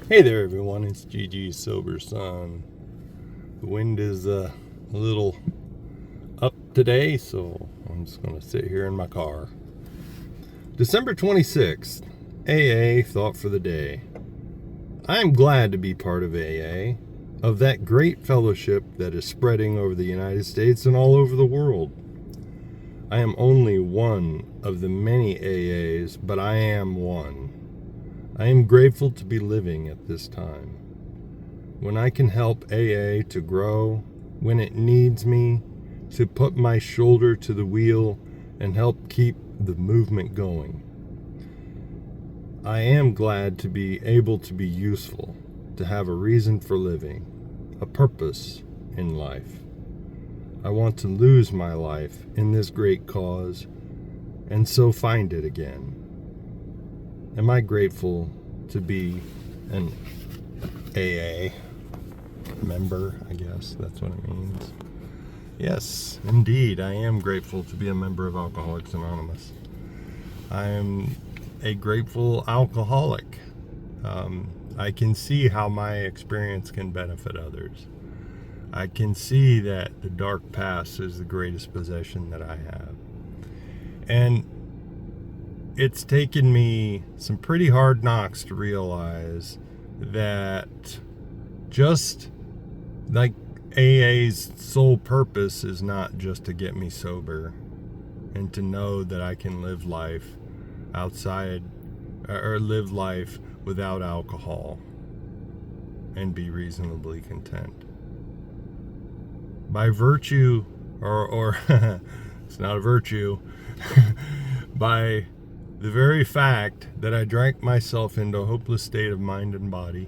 Hey there, everyone. It's GG Sober Sun. The wind is a little up today, so I'm just going to sit here in my car. December 26th, AA Thought for the Day. I am glad to be part of AA, of that great fellowship that is spreading over the United States and all over the world. I am only one of the many AAs, but I am one. I am grateful to be living at this time, when I can help AA to grow, when it needs me to put my shoulder to the wheel and help keep the movement going. I am glad to be able to be useful, to have a reason for living, a purpose in life. I want to lose my life in this great cause and so find it again. Am I grateful to be an AA member? I guess that's what it means. Yes, indeed, I am grateful to be a member of Alcoholics Anonymous. I am a grateful alcoholic. I can see how my experience can benefit others. I can see that the dark past is the greatest possession that I have. And it's taken me some pretty hard knocks to realize that just like AA's sole purpose is not just to get me sober and to know that I can live life outside or live life without alcohol and be reasonably content. By virtue, or it's not a virtue, by the very fact that I drank myself into a hopeless state of mind and body,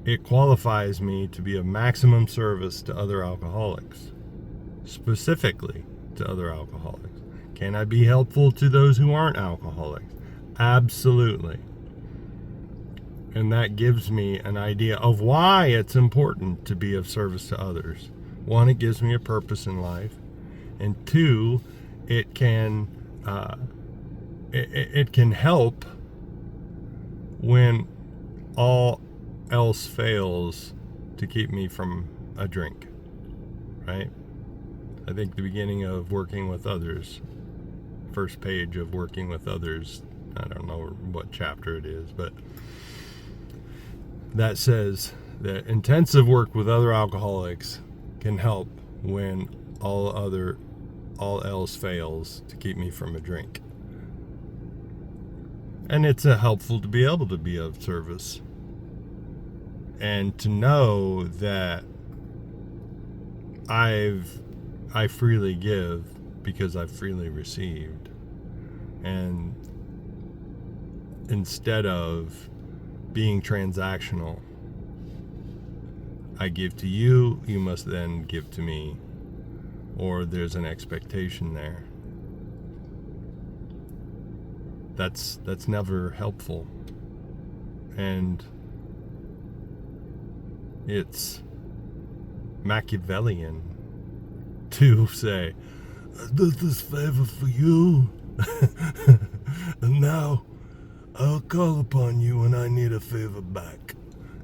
it qualifies me to be of maximum service to other alcoholics, specifically to other alcoholics. Can I be helpful to those who aren't alcoholics? Absolutely. And that gives me an idea of why it's important to be of service to others. One, it gives me a purpose in life. And two, it can help when all else fails to keep me from a drink, right? I think the beginning of Working with Others, first page of Working with Others, I don't know what chapter it is, but that says that intensive work with other alcoholics can help when all else fails to keep me from a drink. And it's helpful to be able to be of service and to know that I freely give because I've freely received. And instead of being transactional, I give to you, you must then give to me, or there's an expectation there. That's never helpful. And it's Machiavellian to say, I did this favor for you, and now I'll call upon you when I need a favor back.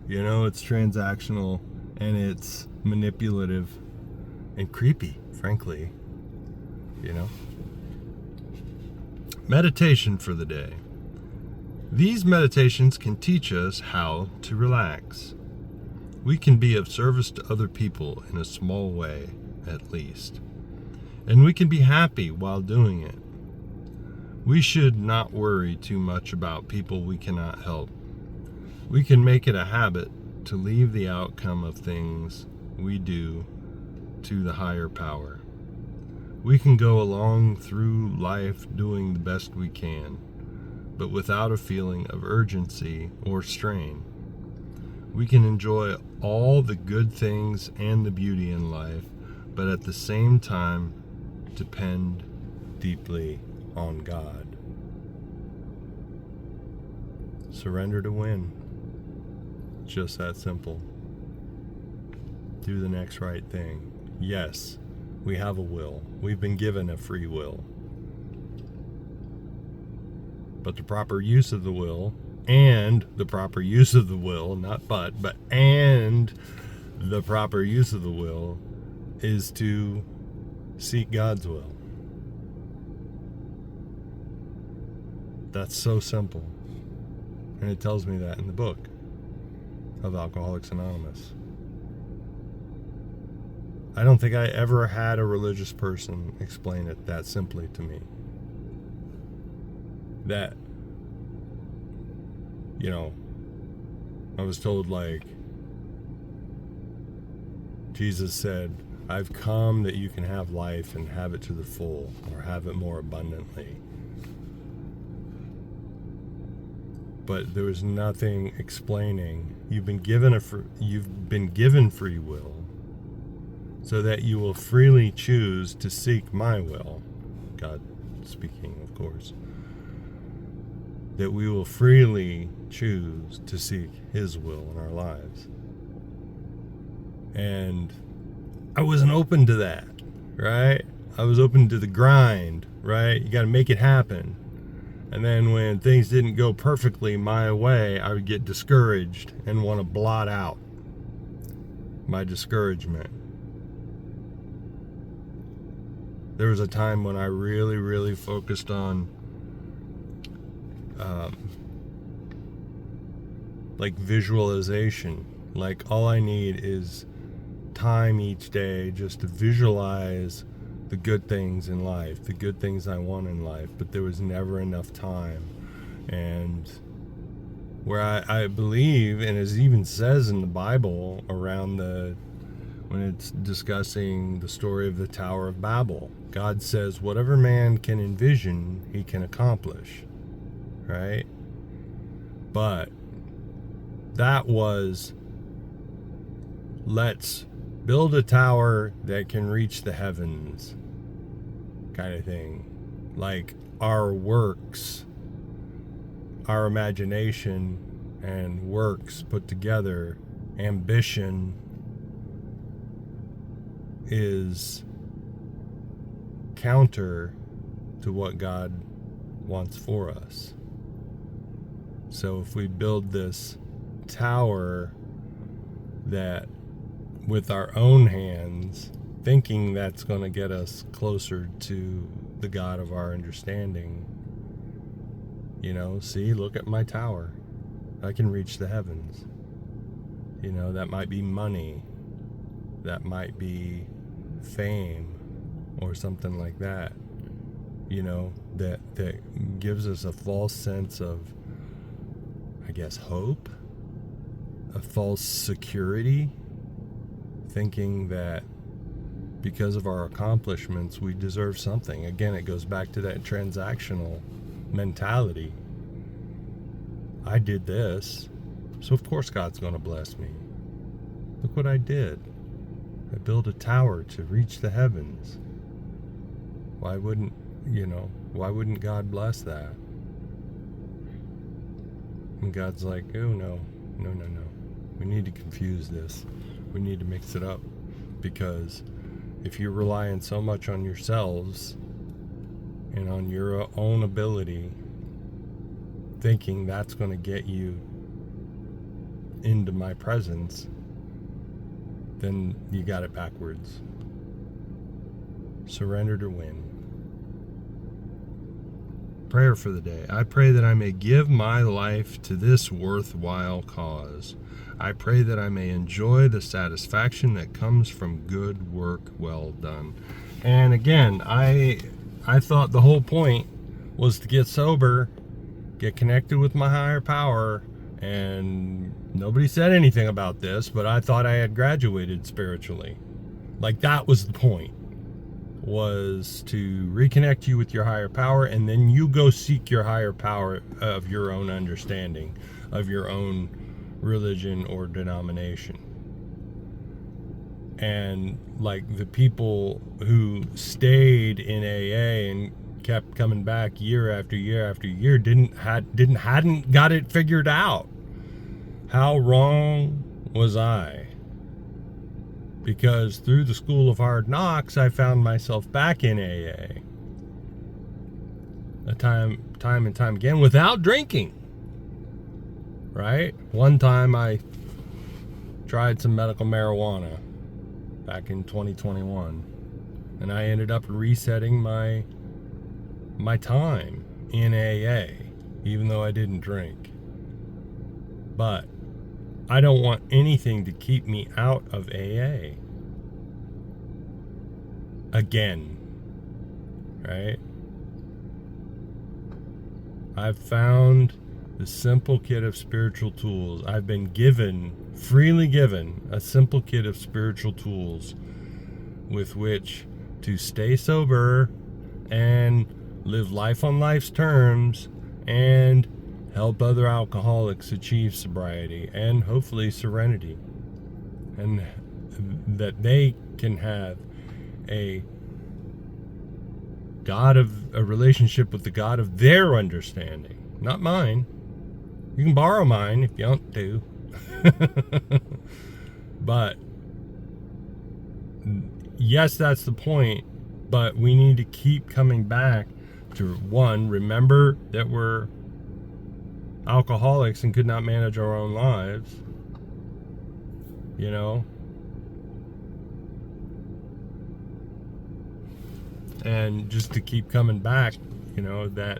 You know, it's transactional and it's manipulative and creepy, frankly. You know? Meditation for the day. These meditations can teach us how to relax. We can be of service to other people in a small way, at least. And we can be happy while doing it. We should not worry too much about people we cannot help. We can make it a habit to leave the outcome of things we do to the higher power. We can go along through life doing the best we can, but without a feeling of urgency or strain. We can enjoy all the good things and the beauty in life, but at the same time depend deeply on God. Surrender to win. Just that simple. Do the next right thing. Yes, we have a will. We've been given a free will. But the proper use of the will and the proper use of the will, not but and the proper use of the will is to seek God's will. That's so simple. And it tells me that in the book of Alcoholics Anonymous. I don't think I ever had a religious person explain it that simply to me. That, I was told, like, Jesus said, I've come that you can have life and have it to the full, or have it more abundantly. But there was nothing explaining. You've been given free will, so that you will freely choose to seek my will. God speaking, of course. That we will freely choose to seek his will in our lives. And I wasn't open to that, right? I was open to the grind, right? You got to make it happen. And then when things didn't go perfectly my way, I would get discouraged and want to blot out my discouragement. There was a time when I really, really focused on like visualization. Like, all I need is time each day just to visualize the good things in life, the good things I want in life, but there was never enough time. And where I believe, and it even says in the Bible around when it's discussing the story of the Tower of Babel, God says whatever man can envision, he can accomplish, right? But that was, let's build a tower that can reach the heavens kind of thing. Like, our works, our imagination and works put together, ambition is counter to what God wants for us. So if we build this tower that with our own hands, thinking that's going to get us closer to the God of our understanding, see, look at my tower, I can reach the heavens. That might be money, that might be fame or something like that, that gives us a false sense of, I guess, hope, a false security, thinking that because of our accomplishments we deserve something. Again, it goes back to that transactional mentality. I did this, so of course God's going to bless me. Look what I did. I built a tower to reach the heavens. Why wouldn't God bless that? And God's like, oh no. We need to confuse this. We need to mix it up. Because if you're relying so much on yourselves and on your own ability, thinking that's going to get you into my presence, then you got it backwards. Surrender to win. Prayer for the day. I pray that I may give my life to this worthwhile cause. I pray that I may enjoy the satisfaction that comes from good work well done. And again, I thought the whole point was to get sober, get connected with my higher power, and nobody said anything about this, but I thought I had graduated spiritually. Like, that was the point, was to reconnect you with your higher power, and then you go seek your higher power of your own understanding, of your own religion or denomination. And like the people who stayed in AA and kept coming back year after year after year hadn't got it figured out. How wrong was I? Because through the School of Hard Knocks, I found myself back in AA, time and time again, without drinking. right? One time I tried some medical marijuana back in 2021, and I ended up resetting my time in AA, even though I didn't drink. But I don't want anything to keep me out of AA again, right? I've found the simple kit of spiritual tools. I've been freely given, a simple kit of spiritual tools with which to stay sober and live life on life's terms and help other alcoholics achieve sobriety and hopefully serenity, and that they can have a relationship with the God of their understanding, not mine. You can borrow mine if you want to. But yes, that's the point. But we need to keep coming back to, one, remember that we're alcoholics and could not manage our own lives. You know? And just to keep coming back, you know, that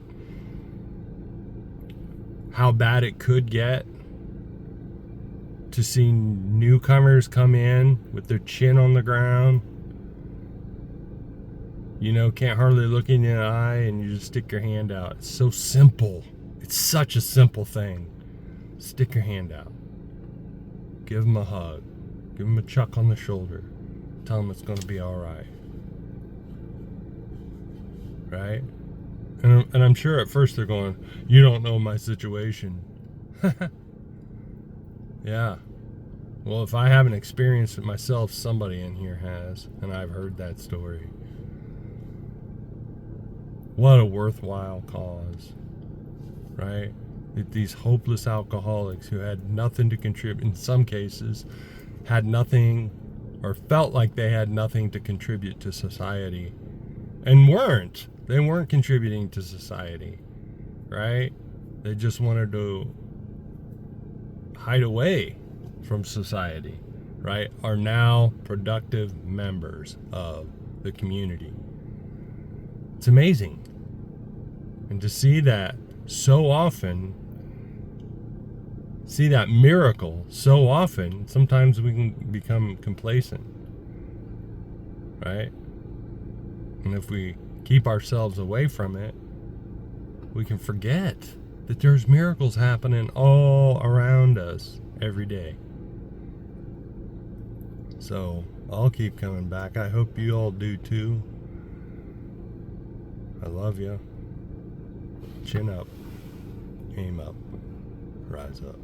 how bad it could get, to see newcomers come in with their chin on the ground, you know, can't hardly look in the eye, and you just stick your hand out. It's so simple. It's such a simple thing. Stick your hand out. Give them a hug. Give them a chuck on the shoulder. Tell them it's going to be all right. Right? And I'm sure at first they're going, you don't know my situation. Yeah. Well, if I haven't experienced it myself, somebody in here has, and I've heard that story. What a worthwhile cause, right? That these hopeless alcoholics who had nothing to contribute, in some cases, had nothing or felt like they had nothing to contribute to society, and weren't. They weren't contributing to society, right? They just wanted to hide away from society, right? Are now productive members of the community. It's amazing. And to see that so often, see that miracle so often, sometimes we can become complacent, right? And if we keep ourselves away from it, we can forget that there's miracles happening all around us every day. So I'll keep coming back. I hope you all do too. I love you. Chin up, aim up, rise up.